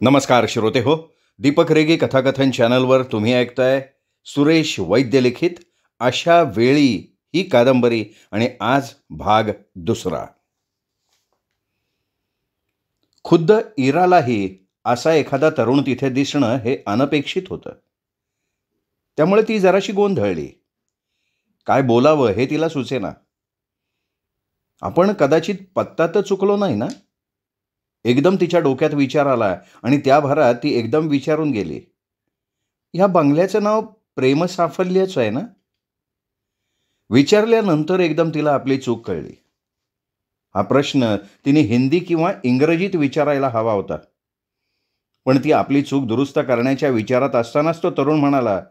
नमस्कार श्रोते हो. दीपक रेगे कथाकथन चॅनलवर तुम्ही ऐकताय सुरेश वैद्य लिखित अशा वेळी ही कादंबरी आणि आज भाग दुसरा. खुद्द इरालाही असा एखादा तरुण तिथे दिसणं हे अनपेक्षित होतं. त्यामुळे ती जराशी गोंधळली. काय बोलावं हे तिला सुचेना. आपण कदाचित पत्ता तर चुकलो नाही ना? एकदम तिच्या डोक्यात विचार आला आणि त्या भरात ती एकदम विचारून गेली, ह्या बंगल्याचं नाव प्रेमसाफल्यच आहे ना? विचारल्यानंतर एकदम तिला आपली चूक कळली. हा प्रश्न तिने हिंदी किंवा इंग्रजीत विचारायला हवा होता. पण ती आपली चूक दुरुस्त करण्याच्या विचारात असतानाच तो तरुण म्हणाला,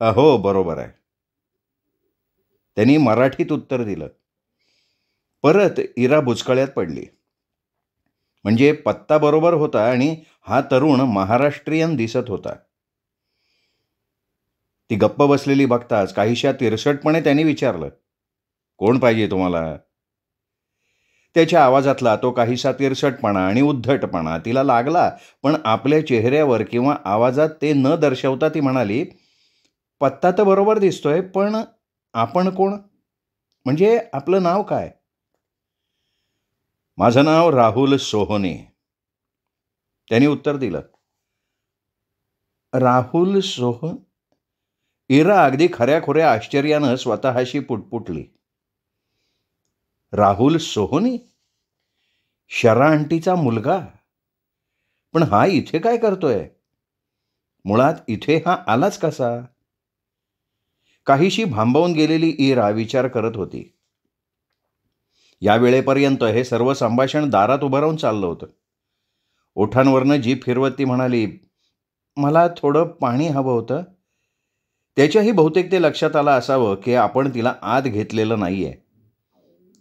हो बरोबर आहे. त्यांनी मराठीत उत्तर दिलं. परत इरा बुचकळ्यात पडली. म्हणजे पत्ता बरोबर होता आणि हा तरुण महाराष्ट्रीयन दिसत होता. ती गप्प बसलेली बघताच काहीशा तिरसटपणे त्यांनी विचारलं, कोण पाहिजे तुम्हाला? त्याच्या आवाजातला तो काहीसा तिरसटपणा आणि उद्धटपणा तिला लागला, पण आपल्या चेहऱ्यावर किंवा आवाजात ते न दर्शवता ती म्हणाली, पत्ता तर बरोबर दिसतोय, पण आपण कोण? म्हणजे आपलं नाव काय? माझं नाव राहुल सोहोने, त्यांनी उत्तर दिलं. राहुल सोहन? इरा अगदी खऱ्याखुऱ्या आश्चर्यानं स्वतःशी पुटपुटली. राहुल सोहोनी? शरा आंटीचा मुलगा? पण हा इथे काय करतोय? मुळात इथे हा आलाच कसा? काहीशी भांबवून गेलेली इरा विचार करत होती. या वेळेपर्यंत हे सर्व संभाषण दारात उभं राहून चाललं होतं. ओठांवरनं जीभ फिरवत ती म्हणाली, मला थोडं पाणी हवं होतं. त्याच्याही बहुतेक ते लक्षात आलं असावं की आपण तिला आत घेतलेलं नाहीये.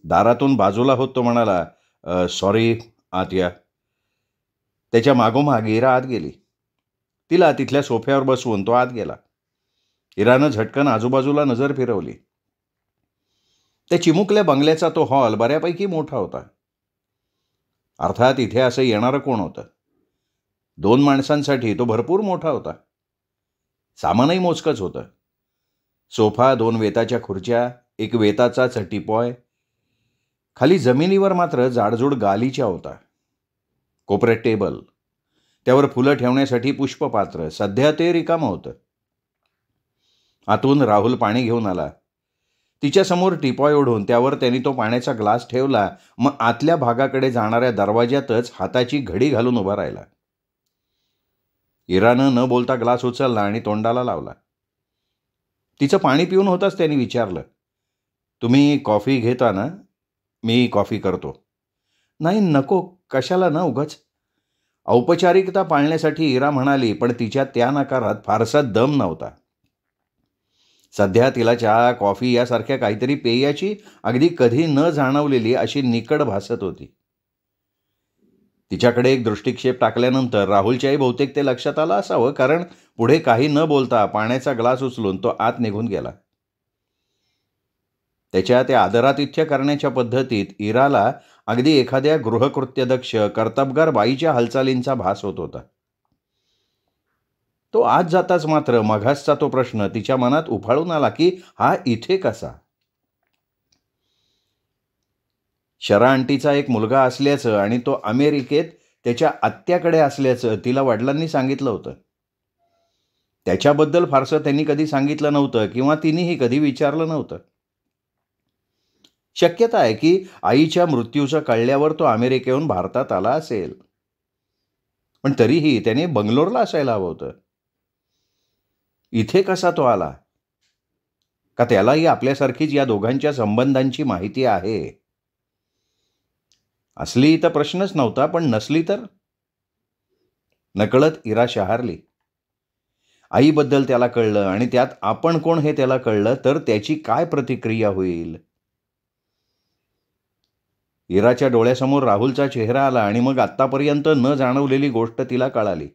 दारातून बाजूला होत तो म्हणाला, सॉरी, आत या. त्याच्या मागोमाग इरा आत गेली. तिला तिथल्या सोफ्यावर बसवून तो आत गेला. इरानं झटकन आजूबाजूला नजर फिरवली. त्या चिमुकल्या बंगल्याचा तो हॉल बऱ्यापैकी मोठा होता. अर्थात इथे असं येणारं कोण होतं? 2 माणसांसाठी तो भरपूर मोठा होता. सामानही मोजकंच होतं. सोफा, 2 वेताच्या खुर्च्या, एक वेताचा टिपॉय. खाली जमिनीवर मात्र जाडजूड गालिचा होता. कोपऱ्यात टेबल, त्यावर फुलं ठेवण्यासाठी पुष्पपात्र. सध्या ते रिकामं होतं. आतून राहुल पाणी घेऊन आला. तिच्यासमोर टिपॉय ओढून त्यावर त्यांनी तो पाण्याचा ग्लास ठेवला. मग आतल्या भागाकडे जाणाऱ्या दरवाज्यातच हाताची घडी घालून उभा राहिला. इरानं न बोलता ग्लास उचलला आणि तोंडाला लावला. तिचं पाणी पिऊन होताच त्यांनी विचारलं, तुम्ही कॉफी घेता ना? मी कॉफी करतो. नाही नको, कशाला ना उगाच. औपचारिकता पाळण्यासाठी इरा म्हणाली, पण तिच्या त्या नकारात फारसा दम नव्हता. सध्या तिला चहा, कॉफी यासारख्या काहीतरी पेयाची अगदी कधी न जाणवलेली अशी निकड भासत होती. तिच्याकडे एक दृष्टिक्षेप टाकल्यानंतर राहुलच्याही बहुतेक ते लक्षात आलं असावं, कारण पुढे काही न बोलता पाण्याचा ग्लास उचलून तो आत निघून गेला. त्याच्या त्या आदरातिथ्य करण्याच्या पद्धतीत इराला अगदी एखाद्या गृहकृत्यदक्ष कर्तबगार बाईच्या हालचालींचा भास होत होता. तो आत जाताच मात्र मघासचा तो प्रश्न तिच्या मनात उफाळून आला की हा इथे कसा? शरा आंटीचा एक मुलगा असल्याचं आणि तो अमेरिकेत त्याच्या आत्याकडे असल्याचं तिला वडिलांनी सांगितलं होतं. त्याच्याबद्दल फारसं त्यांनी कधी सांगितलं नव्हतं किंवा तिनेही कधी विचारलं नव्हतं. शक्यता आहे की आईच्या मृत्यूचं कळल्यावर तो अमेरिकेहून भारतात आला असेल. पण तरीही त्याने बंगलोरला असायला हवं होतं. इथे कसा तो आला? का त्यालाही आपल्यासारखीच या दोघांच्या संबंधांची माहिती आहे? असली तर प्रश्नच नव्हता, पण नसली तर? नकळत इरा शहारली. आईबद्दल त्याला कळलं आणि त्यात आपण कोण हे त्याला कळलं तर त्याची काय प्रतिक्रिया होईल? इराच्या डोळ्यासमोर राहुलचा चेहरा आला आणि मग आत्तापर्यंत न जाणवलेली गोष्ट तिला कळाली.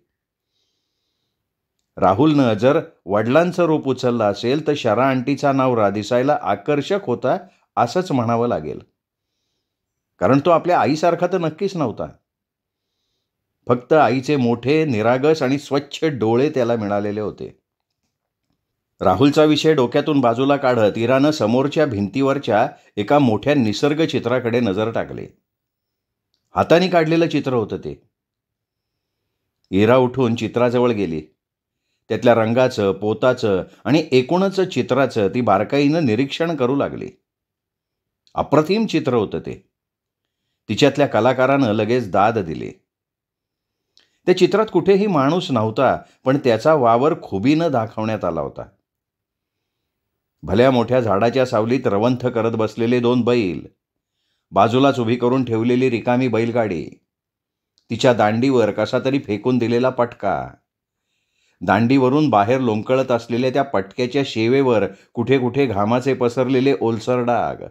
राहुलनं जर वडिलांचं रूप उचललं असेल तर शरा आंटीचा नवरा दिसायला आकर्षक होता असंच म्हणावं लागेल, कारण तो आपल्या आईसारखा तर नक्कीच नव्हता. फक्त आईचे मोठे, निरागस आणि स्वच्छ डोळे त्याला मिळालेले होते. राहुलचा विषय डोक्यातून बाजूला काढत इरानं समोरच्या भिंतीवरच्या एका मोठ्या निसर्ग चित्राकडे नजर टाकली. हाताने काढलेलं चित्र होतं ते. इरा उठून चित्राजवळ गेली. त्यातल्या रंगाचं, पोताचं आणि एकूणच चित्राचं ती बारकाईनं निरीक्षण करू लागली. अप्रतिम चित्र होतं ते. तिच्यातल्या कलाकारानं लगेच दाद दिली. त्या चित्रात कुठेही माणूस नव्हता, पण त्याचा वावर खुबीनं दाखवण्यात आला होता. भल्या मोठ्या झाडाच्या सावलीत रवंथ करत बसलेले 2 बैल, बाजूलाच उभी करून ठेवलेली रिकामी बैलगाडी, तिच्या दांडीवर कसा तरी फेकून दिलेला पटका, दांडीवरून बाहेर लोंबकळत असलेल्या त्या पटक्याच्या शेवेवर कुठे कुठे घामाचे पसरलेले ओलसर डाग.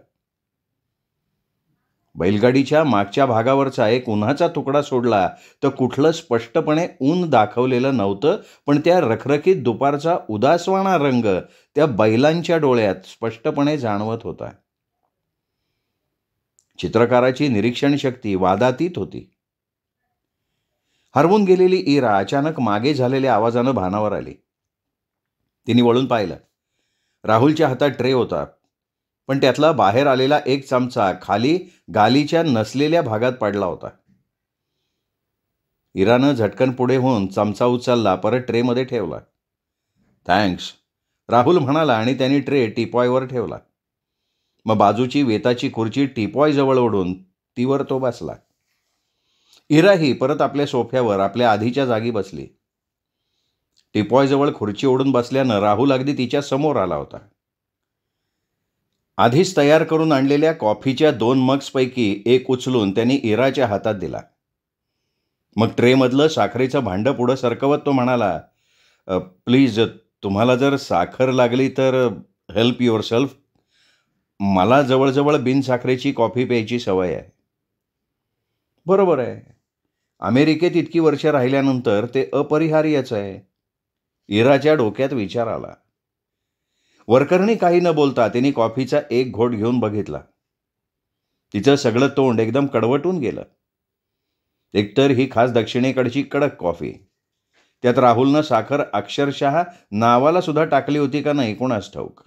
बैलगाडीच्या मागच्या भागावरचा एक उन्हाचा तुकडा सोडला तर कुठलं स्पष्टपणे ऊन दाखवलेलं नव्हतं, पण त्या रखरखीत दुपारचा उदासवाणा रंग त्या बैलांच्या डोळ्यात स्पष्टपणे जाणवत होता. चित्रकाराची निरीक्षण शक्ती वादातीत होती. हरवून गेलेली इरा अचानक मागे झालेल्या आवाजानं भानावर आली. तिने वळून पाहिलं. राहुलच्या हातात ट्रे होता, पण त्यातला बाहेर आलेला एक चमचा खाली गालीच्या नसलेल्या भागात पडला होता. इरानं झटकन पुढे होऊन चमचा उचलला, परत ट्रेमध्ये ठेवला. थँक्स, राहुल म्हणाला आणि त्याने ट्रे टीपॉयवर ठेवला. मग बाजूची वेताची खुर्ची टीपॉयजवळ ओढून तीवर तो बसला. इराही परत आपल्या सोफ्यावर आपल्या आधीच्या जागी बसली. टीपॉयजवळ खुर्ची ओढून बसल्यानं राहुल अगदी तिच्या समोर आला होता. आधीच तयार करून आणलेल्या कॉफीच्या 2 मग्सपैकी एक उचलून त्यांनी इराच्या हातात दिला. मग ट्रेमधलं साखरेचं भांडं पुढं सरकवत तो म्हणाला, प्लीज, तुम्हाला जर साखर लागली तर हेल्प युअरसेल्फ. मला जवळजवळ बिनसाखरेची कॉफी प्यायची सवय आहे. बरोबर आहे. अमेरिकेत इतकी वर्ष राहिल्यानंतर ते अपरिहार्यच आहे. इराच्या डोक्यात विचार आला. वर्करनी काही न बोलता तिने कॉफीचा एक घोट घेऊन बघितला. तिचं सगळं तोंड एकदम कडवटून गेलं. एकतर ही खास दक्षिणेकडची कडक कॉफी, त्यात राहुलनं साखर अक्षरशः नावाला सुद्धा टाकली होती का नाही कोणास ठाऊक.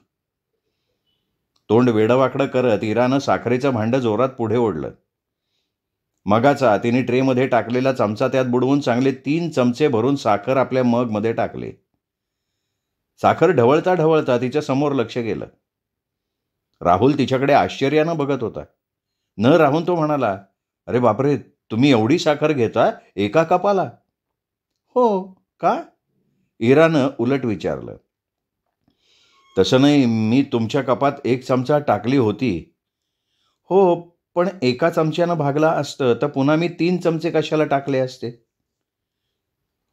तोंड वेडवाकडं करत इरानं साखरेचं भांडं जोरात पुढे ओढलं. मगाचा तिने ट्रेमध्ये टाकलेला चमचा त्यात बुडवून चांगले 3 चमचे भरून साखर आपल्या मगमध्ये टाकले. साखर ढवळता ढवळता तिच्या समोर लक्ष गेलं. राहुल तिच्याकडे आश्चर्यानं बघत होता. न राहून तो म्हणाला, अरे बापरे, तुम्ही एवढी साखर घेता एका कपाला? हो का? इरानं उलट विचारलं. तसं नाही, मी तुमच्या कपात 1 चमचा टाकली होती. हो, पण एका चमच्यानं भागला असतं तर पुन्हा मी 3 चमचे कशाला टाकले असते?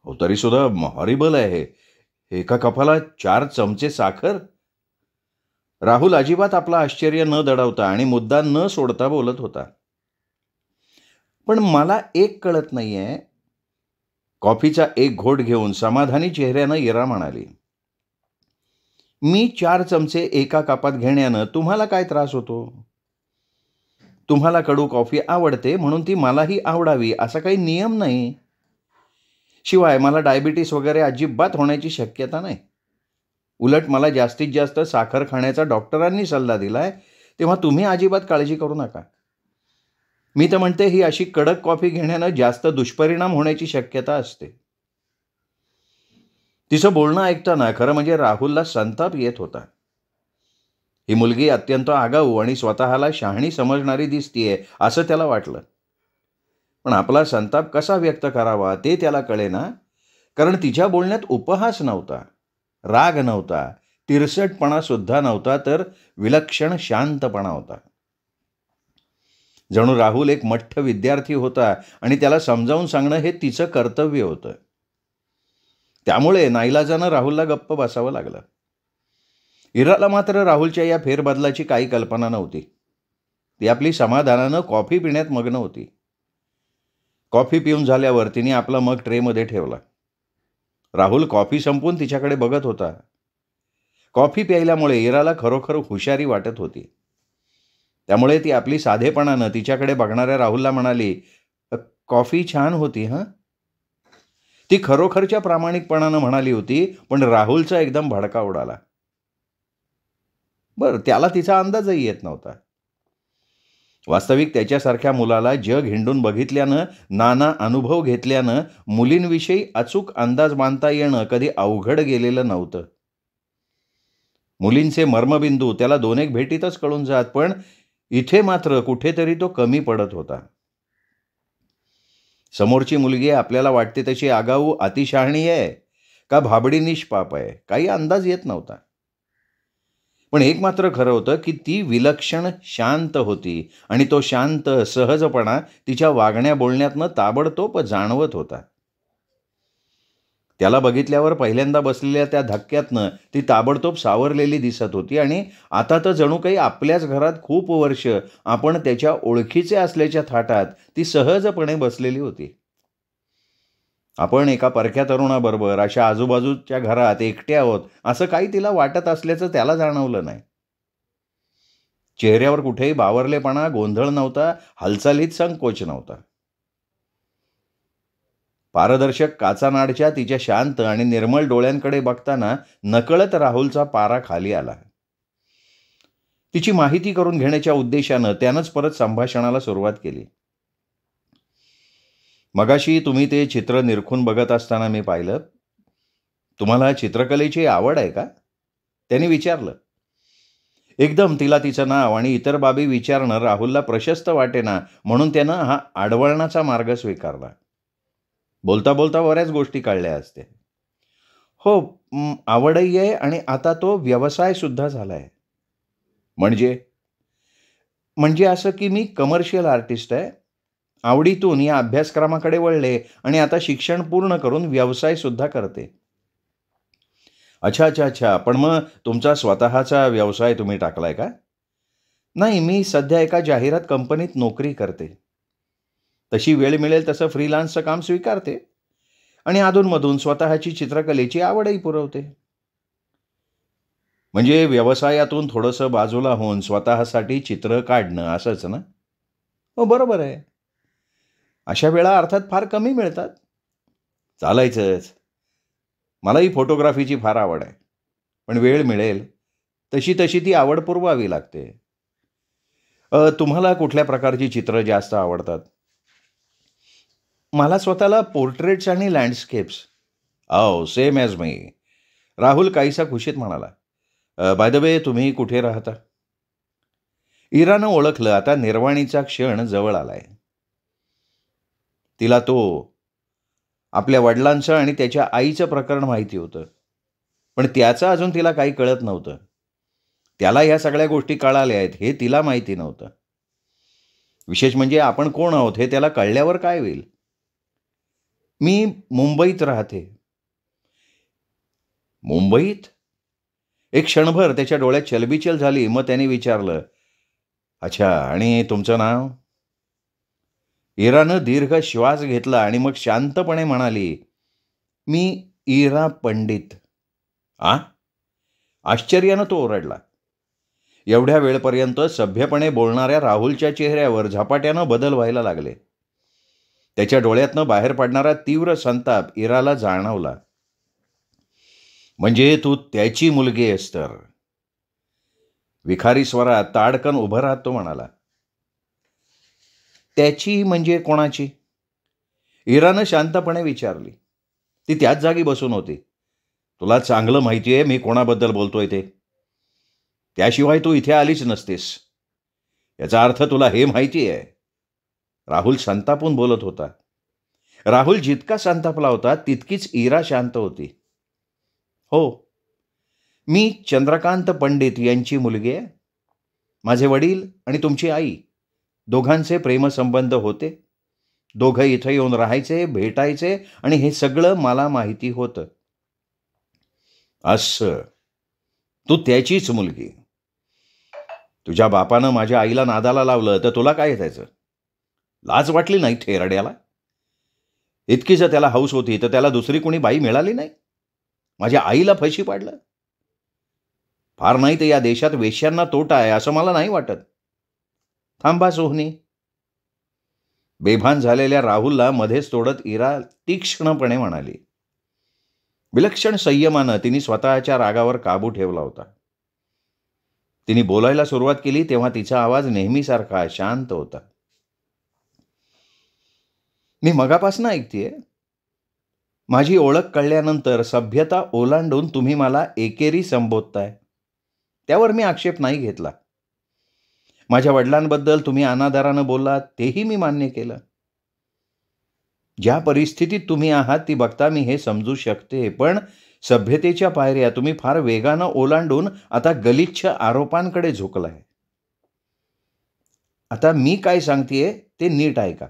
हो, तरी सुद्धा हॉरिबल आहे. एका कपाला 4 चमचे साखर? राहुल अजिबात आपला आश्चर्य न दडवता आणि मुद्दा न सोडता बोलत होता. पण मला एक कळत नाहीये. कॉफीचा एक घोट घेऊन समाधानी चेहऱ्यानं इरा म्हणाली, मी 4 चमचे एका कपात घेण्यानं तुम्हाला काय त्रास होतो? तुम्हाला कडू कॉफी आवडते म्हणून ती मलाही आवडावी असा काही नियम नाही. शिवाय मला डायबिटीस वगैरे अजिबात होण्याची शक्यता नाही. उलट मला जास्तीत जास्त साखर खाण्याचा डॉक्टरांनी सल्ला दिलाय, तेव्हा तुम्ही अजिबात काळजी करू नका. मी तर म्हणते ही अशी कडक कॉफी घेण्यानं जास्त दुष्परिणाम होण्याची शक्यता असते. तिचं बोलणं ऐकताना खरं म्हणजे राहुलला संताप येत होता. ही मुलगी अत्यंत आगाऊ आणि स्वतःला शहाणी समजणारी दिसतीये असं त्याला वाटलं. पण आपला संताप कसा व्यक्त करावा ते त्याला कळेना, कारण तिच्या बोलण्यात उपहास नव्हता, राग नव्हता, तिरसटपणा सुद्धा नव्हता, तर विलक्षण शांतपणा होता. जणू राहुल एक मठ्ठ विद्यार्थी होता आणि त्याला समजावून सांगणं हे तिचं कर्तव्य होतं. त्यामुळे नाईलाजानं राहुलला गप्प बसावं लागलं. इराला मात्र राहुलच्या या फेरबदलाची काही कल्पना नव्हती. ती आपली समाधानानं कॉफी पिण्यात मग्न होती. कॉफी पिऊन झाल्यावर तिने आपला मग ट्रेमध्ये ठेवला. राहुल कॉफी संपवून तिच्याकडे बघत होता. कॉफी प्यायल्यामुळे इराला खरोखर हुशारी वाटत होती. त्यामुळे ती आपली साधेपणानं तिच्याकडे बघणाऱ्या राहुलला म्हणाली, कॉफी छान होती हं. ती खरोखरच्या प्रामाणिकपणानं म्हणाली होती, पण राहुलचा एकदम भडका उडाला. बरं, त्याला तिचा अंदाजही येत नव्हता. वास्तविक त्याच्यासारख्या मुलाला जग हिंडून बघितल्यानं, नाना अनुभव घेतल्यानं मुलींविषयी अचूक अंदाज बांधता येणं कधी अवघड गेलेलं नव्हतं. मुलींचे मर्मबिंदू त्याला 2-1 भेटीतच कळून जात, पण इथे मात्र कुठेतरी तो कमी पडत होता. समोरची मुलगी आपल्याला वाटते तशी आगाऊ अतिशहाणी आहे का भाबडी निष्पाप आहे, काही अंदाज येत नव्हता. पण एक मात्र खरं होतं की ती विलक्षण शांत होती आणि तो शांत सहजपणा तिच्या वागण्या बोलण्यातनं ताबडतोब जाणवत होता. त्याला बघितल्यावर पहिल्यांदा बसलेल्या त्या धक्क्यातनं ती ताबडतोब सावरलेली दिसत होती आणि आता तर जणू काही आपल्याच घरात खूप वर्ष आपण त्याच्या ओळखीचे असल्याच्या थाटात ती सहजपणे बसलेली होती. आपण एका परक्या तरुणाबरोबर अशा आजूबाजूच्या घरात एकटे आहोत असं काही तिला वाटत असल्याचं त्याला जाणवलं नाही. चेहऱ्यावर कुठेही बावरलेपणा, गोंधळ नव्हता, हालचालीत संकोच नव्हता. पारदर्शक काचानाडच्या तिच्या शांत आणि निर्मळ डोळ्यांकडे बघताना नकळत राहुलचा पारा खाली आला. तिची माहिती करून घेण्याच्या उद्देशानं त्यानंच परत संभाषणाला सुरुवात केली. मगाशी तुम्ही ते चित्र निरखून बघत असताना मी पाहिलं. तुम्हाला चित्रकलेची आवड आहे का? त्याने विचारलं. एकदम तिला तिचं नाव आणि इतर बाबी विचारणं राहुलला प्रशस्त वाटेना, म्हणून त्यानं हा आडवळणाचा मार्ग स्वीकारला. बोलता बोलता बऱ्याच गोष्टी कळल्या असते. हो, आवडही आहे आणि आता तो व्यवसाय सुद्धा झालाय. म्हणजे म्हणजे असं की मी कमर्शियल आर्टिस्ट आहे. आवडीतून या अभ्यासक्रमाकडे वळले आणि आता शिक्षण पूर्ण करून व्यवसाय सुद्धा करते. अच्छा अच्छा अच्छा, पण मग तुमचा स्वतःचा व्यवसाय तुम्ही टाकलाय का? नाही, मी सध्या एका जाहिरात कंपनीत नोकरी करते. तशी वेळ मिळेल तसं फ्रीलान्सचं काम स्वीकारते आणि अधूनमधून स्वतःची चित्रकलेची आवडही पुरवते. म्हणजे व्यवसायातून थोडंसं बाजूला होऊन स्वतःसाठी चित्र काढणं असंच ना? हो, बरोबर आहे. अशा वेळा अर्थात फार कमी मिळतात. चालायचंच. मलाही फोटोग्राफीची फार आवड आहे. पण वेळ मिळेल तशी तशी ती आवड पुरवावी लागते. तुम्हाला कुठल्या प्रकारची चित्र जास्त आवडतात? मला स्वतःला पोर्ट्रेट्स आणि लँडस्केप्स. सेम ॲज मी. राहुल काहीसा खुशीत म्हणाला. बाय द वे, तुम्ही कुठे राहता? इरानं ओळखलं. आता निर्वाणीचा क्षण जवळ आलाय. तिला तो आपल्या वडिलांचं आणि त्याच्या आईचं प्रकरण माहिती होतं, पण त्याचं अजून तिला काही कळत नव्हतं. त्याला ह्या सगळ्या गोष्टी कळाल्या आहेत हे तिला माहिती नव्हतं. विशेष म्हणजे आपण कोण आहोत हे त्याला कळल्यावर काय होईल. मी मुंबईत राहते. मुंबईत? एक क्षणभर त्याच्या डोळ्यात चलबिचल झाली. मग त्याने विचारलं, अच्छा, आणि तुमचं नाव? इरानं दीर्घ श्वास घेतला आणि मग शांतपणे म्हणाली, मी इरा पंडित. आ? आश्चर्यानं तो ओरडला. एवढ्या वेळपर्यंत सभ्यपणे बोलणाऱ्या राहुलच्या चेहऱ्यावर झपाट्यानं बदल व्हायला लागले. त्याच्या डोळ्यातनं बाहेर पडणारा तीव्र संताप इराला जाणवला. म्हणजे तू त्याची मुलगी आहेस तर? विखारी स्वरात ताडकन उभं राहत तो म्हणाला. त्याची म्हणजे कोणाची? इरानं शांतपणे विचारली. ती त्याच जागी बसून होती. तुला चांगलं माहिती आहे मी कोणाबद्दल बोलतोय ते. त्याशिवाय तू इथे आलीच नसतीस. याचा अर्थ तुला हे माहिती आहे. राहुल संतापून बोलत होता. राहुल जितका संतापला होता तितकीच इरा शांत होती. हो, मी चंद्रकांत पंडित यांची मुलगी आहे. माझे वडील आणि तुमची आई दोघांचे प्रेमसंबंध होते. दोघं इथं येऊन राहायचे, भेटायचे आणि हे सगळं मला माहिती होतं. असं, तू त्याचीच मुलगी. तुझ्या बापानं माझ्या आईला नादाला लावलं तर तुला काय त्याचं? लाज वाटली नाही थेरड्याला? इतकी जर त्याला हौस होती तर त्याला दुसरी कोणी बाई मिळाली नाही? माझ्या आईला फशी पाडलं? फार नाही तर या देशात वेश्यांना तोटा आहे असं मला नाही वाटत. थांबा सोहनी. बेभान झालेल्या राहुलला मध्येच तोडत इरा तीक्ष्णपणे म्हणाली. विलक्षण संयमानं तिने स्वतःच्या रागावर काबू ठेवला होता. तिने बोलायला सुरुवात केली तेव्हा तिचा आवाज नेहमीसारखा शांत होता. मी मगापासून ऐकतेय. माझी ओळख कळल्यानंतर सभ्यता ओलांडून तुम्ही मला एकेरी संबोधताय. त्यावर मी आक्षेप नाही घेतला. माझ्या वडिलांबद्दल तुम्ही अनादरानं बोललात तेही मी मान्य केलं. ज्या परिस्थितीत तुम्ही आहात ती बघता मी हे समजू शकते, पण सभ्यतेच्या पायऱ्या तुम्ही फार वेगानं ओलांडून आता गलिच्छ आरोपांकडे झुकलाय. आता मी काय सांगतेय ते नीट ऐका.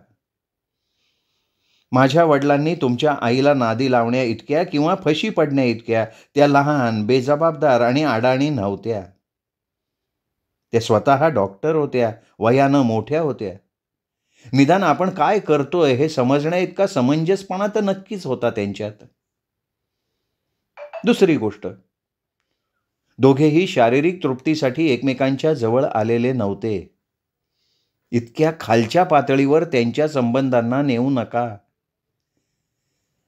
माझ्या वडिलांनी तुमच्या आईला नादी लावण्या इतक्या किंवा फशी पडण्या इतक्या त्या लहान, बेजबाबदार आणि अडाणी नव्हत्या. त्या स्वतः डॉक्टर होत्या, वयानं मोठ्या होत्या. निदान आपण काय करतोय हे समजण्या इतका समंजसपणा तर नक्कीच होता त्यांच्यात. दुसरी गोष्ट, दोघेही शारीरिक तृप्तीसाठी एकमेकांच्या जवळ आलेले नव्हते. इतक्या खालच्या पातळीवर त्यांच्या संबंधांना नेऊ नका.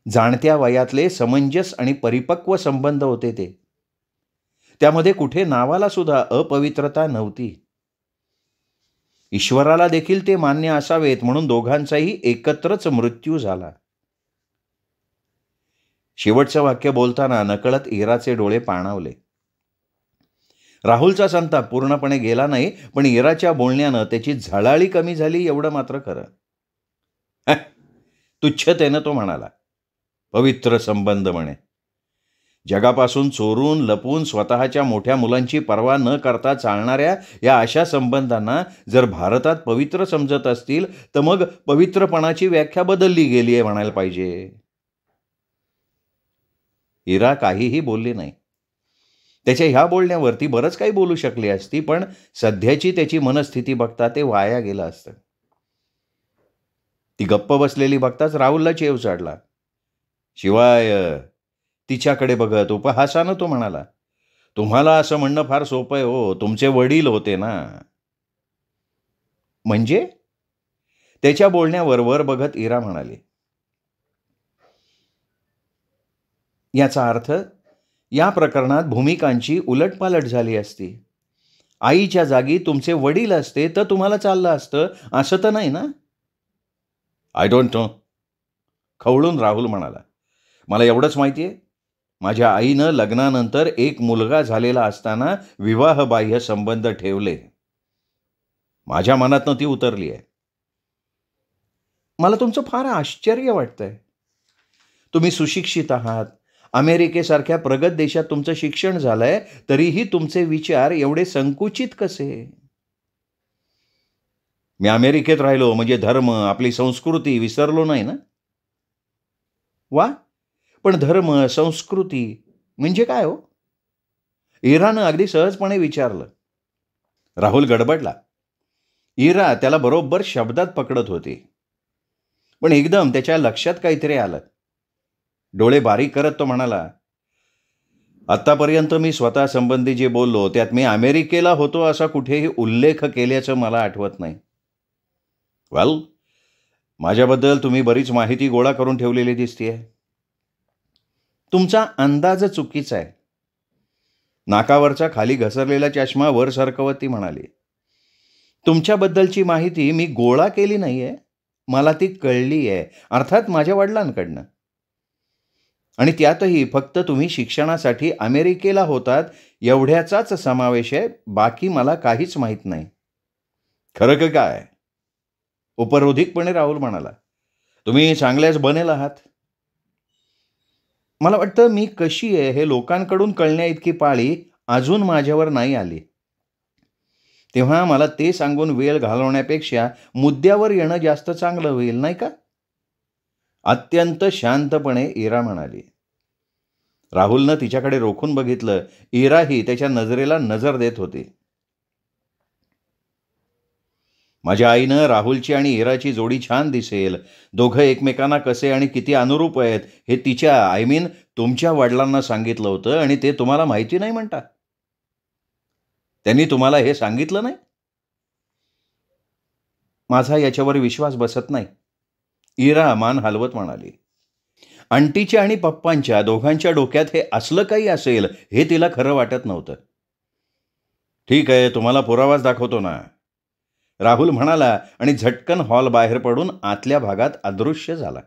जाणत्या वयातले समंजस आणि परिपक्व संबंध होते ते. त्यामध्ये कुठे नावाला सुद्धा अपवित्रता नव्हती. ईश्वराला देखील ते मान्य असावेत म्हणून दोघांचाही एकत्रच मृत्यू झाला. शेवटचं वाक्य बोलताना नकळत इराचे डोळे पाणावले. राहुलचा संताप पूर्णपणे गेला नाही, पण इराच्या बोलण्यानं त्याची झळाळी कमी झाली एवढं मात्र खरं. तुच्छतेनं तो म्हणाला, पवित्र संबंध म्हणे. जगापासून चोरून लपून स्वतःच्या मोठ्या मुलांची पर्वा न करता चालणाऱ्या या अशा संबंधांना जर भारतात पवित्र समजत असतील तर मग पवित्रपणाची व्याख्या बदलली गेली आहे म्हणायला पाहिजे. इरा काहीही बोलली नाही. त्याच्या ह्या बोलण्यावरती बरंच काही बोलू शकली असती, पण सध्याची त्याची मनस्थिती बघता ते वाया गेलं असतं. ती गप्प बसलेली बघताच राहुलला चेव चढला. शिवाय तिच्याकडे बघत उपहासानं तो म्हणाला, तुम्हाला असं म्हणणं फार सोपं आहे हो, तुमचे वडील होते ना. म्हणजे? त्याच्या बोलण्यावर वर बघत इरा म्हणाली, याचा अर्थ या प्रकरणात भूमिकांची उलटपालट झाली असती. आईच्या जागी तुमचे वडील असते तर तुम्हाला चाललं असतं, असं तर नाही ना. आय डोंट नो, खवळून राहुल म्हणाला. मला एवढंच माहिती आहे, माझ्या आईनं लग्नानंतर एक मुलगा झालेला असताना विवाहबाह्य संबंध ठेवले. माझ्या मनातनं ती उतरली आहे. मला तुमचं फार आश्चर्य वाटतंय. तुम्ही सुशिक्षित आहात, अमेरिकेसारख्या प्रगत देशात तुमचं शिक्षण झालंय, तरीही तुमचे विचार एवढे संकुचित कसे? मी अमेरिकेत राहिलो म्हणजे धर्म, आपली संस्कृती विसरलो नाही ना. वा, पण धर्म संस्कृती म्हणजे काय हो? इरानं अगदी सहजपणे विचारलं. राहुल गडबडला. इरा त्याला बरोबर शब्दात पकडत होती, पण एकदम त्याच्या लक्षात काहीतरी आलं. डोळे बारीक करत तो म्हणाला, आत्तापर्यंत मी स्वतः संबंधी जे बोललो त्यात मी अमेरिकेला होतो असा कुठेही उल्लेख केल्याचं मला आठवत नाही. वेल, माझ्याबद्दल तुम्ही बरीच माहिती गोळा करून ठेवलेली दिसतीये. तुमचा अंदाज चुकीचा आहे. नाकावरचा खाली घसरलेला चष्मा वर सरकवत ती म्हणाली, तुमच्याबद्दलची माहिती मी गोळा केली नाहीये, मला ती कळली आहे, अर्थात माझ्या वडिलांकडनं. आणि त्यातही फक्त तुम्ही शिक्षणासाठी अमेरिकेला होतात एवढ्याचाच समावेश आहे, बाकी मला काहीच माहीत नाही. खरं का काय? उपरोधिकपणे राहुल म्हणाला, तुम्ही चांगल्याच बनेल आहात. मला वाटतं मी कशी आहे हे लोकांकडून कळण्या इतकी पाळी अजून माझ्यावर नाही आली. तेव्हा मला ते सांगून वेळ घालवण्यापेक्षा मुद्द्यावर येणं जास्त चांगलं होईल, नाही का? अत्यंत शांतपणे इरा म्हणाली. राहुलनं तिच्याकडे रोखून बघितलं. इराही त्याच्या नजरेला नजर देत होती. माझ्या आईनं राहुलची आणि इराची जोडी छान दिसेल, दोघं एकमेकांना कसे आणि किती अनुरूप आहेत हे तिच्या तुमच्या वडिलांना सांगितलं होतं आणि ते तुम्हाला माहिती नाही म्हणता. त्यांनी तुम्हाला हे सांगितलं नाही? माझा याच्यावर विश्वास बसत नाही, इरा मान हलवत म्हणाली. आंटीच्या आणि पप्पांच्या दोघांच्या डोक्यात हे असलं काही असेल हे तिला खरं वाटत नव्हतं. ठीक आहे, तुम्हाला पुरावाच दाखवतो ना, राहुल म्हणाला आणि झटकन हॉल बाहेर पडून आतल्या भागात अदृश्य झाला.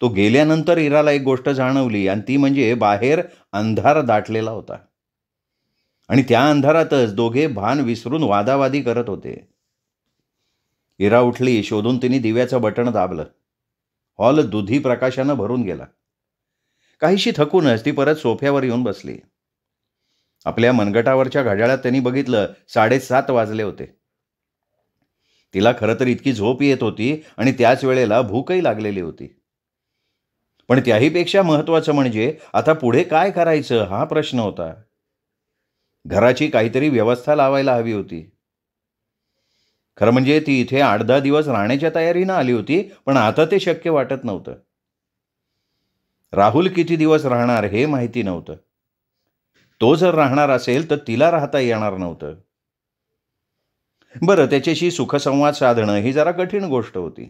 तो गेल्यानंतर इराला एक गोष्ट जाणवली आणि ती म्हणजे बाहेर अंधार दाटलेला होता आणि त्या अंधारातच दोघे भान विसरून वादावादी करत होते. इरा उठली. शोधून तिने दिव्याचं बटण दाबलं. हॉल दुधी प्रकाशानं भरून गेला. काहीशी थकूनच ती परत सोफ्यावर येऊन बसली. आपल्या मनगटावरच्या घड्याळात त्यांनी बघितलं 7:30 वाजले होते. तिला खरं तर इतकी झोप येत होती आणि त्याच वेळेला भूकही लागलेली होती. पण त्याहीपेक्षा महत्त्वाचं म्हणजे आता पुढे काय करायचं हा प्रश्न होता. घराची काहीतरी व्यवस्था लावायला हवी होती. खरं म्हणजे ती इथे 8-10 दिवस राहण्याच्या तयारीनं आली होती, पण आता ते शक्य वाटत नव्हतं. राहुल किती दिवस राहणार हे माहिती नव्हतं. तो जर राहणार असेल तर तिला राहता येणार नव्हतं. बरं, त्याच्याशी सुखसंवाद साधणं ही जरा कठीण गोष्ट होती.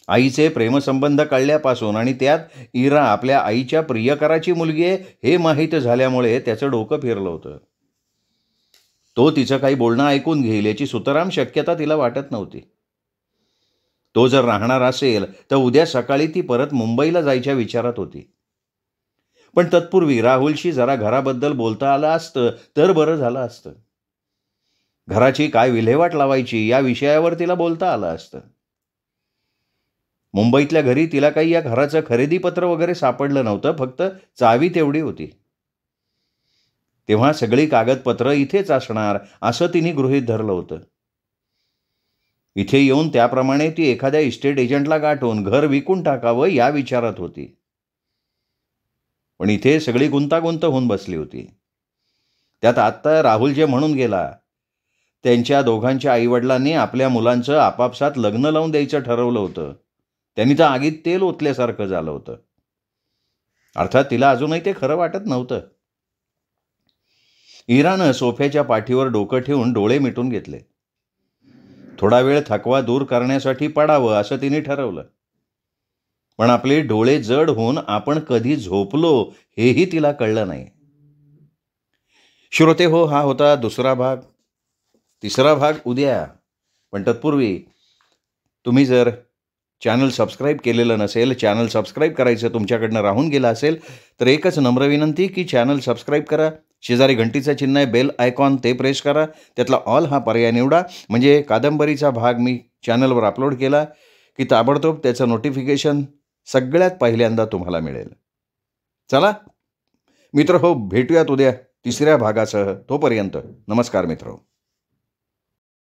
आईचे प्रेमसंबंध कळल्यापासून आणि त्यात इरा आपल्या आईच्या प्रियकराची मुलगी आहे हे माहीत झाल्यामुळे त्याचं डोकं फिरलं होतं. तो तिचं काही बोलणं ऐकून घेईल याची सुतराम शक्यता तिला वाटत नव्हती. तो जर राहणार असेल तर उद्या सकाळी ती परत मुंबईला जायच्या विचारात होती. पण तत्पूर्वी राहुलशी जरा घराबद्दल बोलता आलं असतं तर बरं झालं असतं. घराची काय विल्हेवाट लावायची या विषयावर तिला बोलता आलं असतं. मुंबईतल्या घरी तिला काही या घराचं खरेदीपत्र वगैरे सापडलं नव्हतं, फक्त चावी तेवढी होती. तेव्हा सगळी कागदपत्र इथेच असणार असं तिने गृहीत धरलं होतं. इथे येऊन त्याप्रमाणे ती एखाद्या इस्टेट एजंटला गाठून घर विकून टाकावं या विचारात होती. पण इथे सगळी गुंतागुंत होऊन बसली होती. त्यात आत्ता राहुल जे म्हणून गेला, त्यांच्या दोघांच्या आईवडिलांनी आपल्या मुलांचं आपापसात लग्न लावून द्यायचं ठरवलं होतं. त्यांनी तर आगीत तेल ओतल्यासारखं झालं होतं. अर्थात तिला अजूनही ते खरं वाटत नव्हतं. इरानं सोफ्याच्या पाठीवर डोकं ठेवून डोळे मिटून घेतले. थोडा वेळ थकवा दूर करण्यासाठी पडावं असं तिने ठरवलं. पण आपले डोळे जड होऊन आपण कधी झोपलो हेही तिला कळलं नाही. श्रोते हो, हा होता दुसरा भाग. तिसरा भाग उद्या. पण तत्पूर्वी तुम्ही जर चॅनल सबस्क्राईब केलेलं नसेल, चॅनल सबस्क्राईब करायचं तुमच्याकडनं राहून गेलं असेल तर एकच नम्र विनंती की चॅनल सबस्क्राईब करा. शेजारी घंटीचं चिन्ह आहे, बेल आयकॉन, ते प्रेस करा. त्यातला ऑल हा पर्याय निवडा. म्हणजे कादंबरीचा भाग मी चॅनलवर अपलोड केला की ताबडतोब त्याचं नोटिफिकेशन सगळ्यात पहिल्यांदा तुम्हाला मिळेल. चला मित्र हो, भेटूयात उद्या तिसऱ्या भागासह. तोपर्यंत नमस्कार मित्र.